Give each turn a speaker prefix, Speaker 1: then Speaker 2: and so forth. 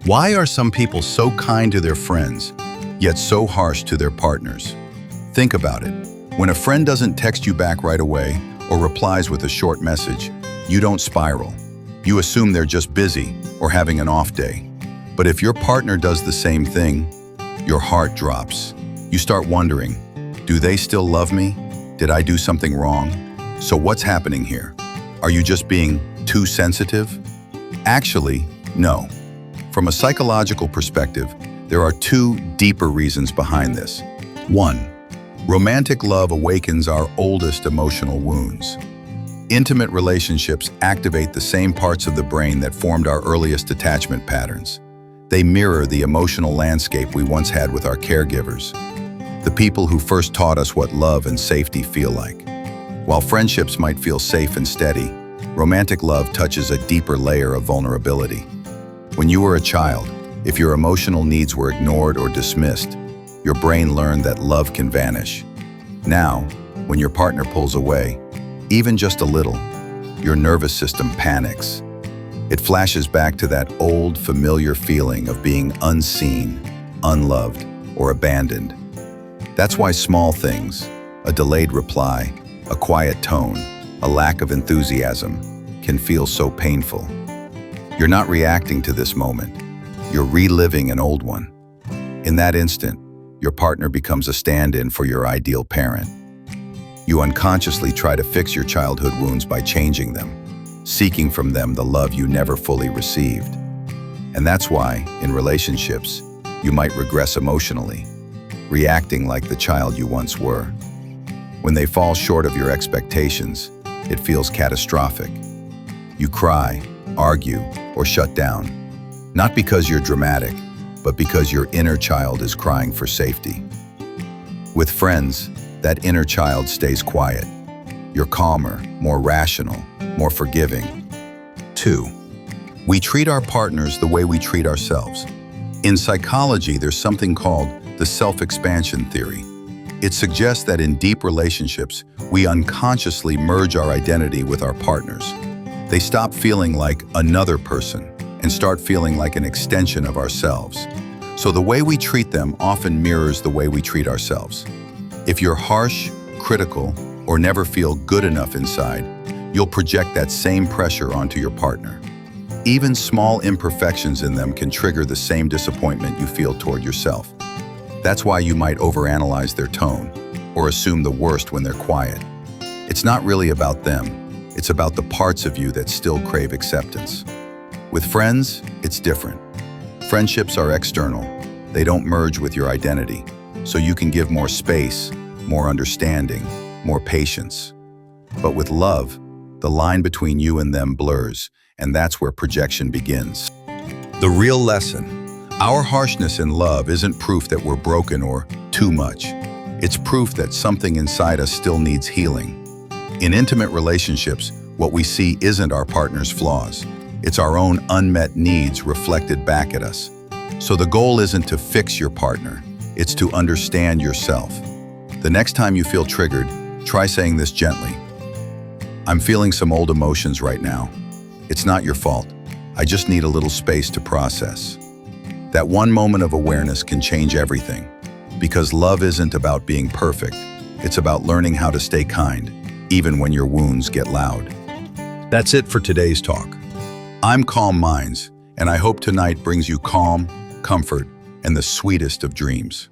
Speaker 1: Why are some people so kind to their friends, yet so harsh to their partners? Think about it. When a friend doesn't text you back right away or replies with a short message, you don't spiral. You assume they're just busy or having an off day. But if your partner does the same thing, your heart drops. You start wondering, do they still love me? Did I do something wrong? So what's happening here? Are you just being too sensitive? Actually, no. From a psychological perspective, there are two deeper reasons behind this. 1. Romantic love awakens our oldest emotional wounds. Intimate relationships activate the same parts of the brain that formed our earliest attachment patterns. They mirror the emotional landscape we once had with our caregivers, the people who first taught us what love and safety feel like. While friendships might feel safe and steady, romantic love touches a deeper layer of vulnerability. When you were a child, if your emotional needs were ignored or dismissed, your brain learned that love can vanish. Now, when your partner pulls away, even just a little, your nervous system panics. It flashes back to that old, familiar feeling of being unseen, unloved, or abandoned. That's why small things, a delayed reply, a quiet tone, a lack of enthusiasm, can feel so painful. You're not reacting to this moment. You're reliving an old one. In that instant, your partner becomes a stand-in for your ideal parent. You unconsciously try to fix your childhood wounds by changing them, seeking from them the love you never fully received. And that's why, in relationships, you might regress emotionally, reacting like the child you once were. When they fall short of your expectations, it feels catastrophic. You cry, argue, or shut down, not because you're dramatic, but because your inner child is crying for safety. With friends, that inner child stays quiet. You're calmer, more rational, more forgiving. 2. We treat our partners the way we treat ourselves. In psychology, there's something called the self-expansion theory. It suggests that in deep relationships, we unconsciously merge our identity with our partners. They stop feeling like another person and start feeling like an extension of ourselves. So the way we treat them often mirrors the way we treat ourselves. If you're harsh, critical, or never feel good enough inside, you'll project that same pressure onto your partner. Even small imperfections in them can trigger the same disappointment you feel toward yourself. That's why you might overanalyze their tone or assume the worst when they're quiet. It's not really about them. It's about the parts of you that still crave acceptance. With friends, it's different. Friendships are external. They don't merge with your identity, so you can give more space, more understanding, more patience. But with love, the line between you and them blurs, and that's where projection begins. The real lesson: our harshness in love isn't proof that we're broken or too much. It's proof that something inside us still needs healing. In intimate relationships, what we see isn't our partner's flaws. It's our own unmet needs reflected back at us. So the goal isn't to fix your partner, it's to understand yourself. The next time you feel triggered, try saying this gently. I'm feeling some old emotions right now. It's not your fault. I just need a little space to process. That one moment of awareness can change everything. Because love isn't about being perfect. It's about learning how to stay kind, even when your wounds get loud. That's it for today's talk. I'm Calm Minds, and I hope tonight brings you calm, comfort, and the sweetest of dreams.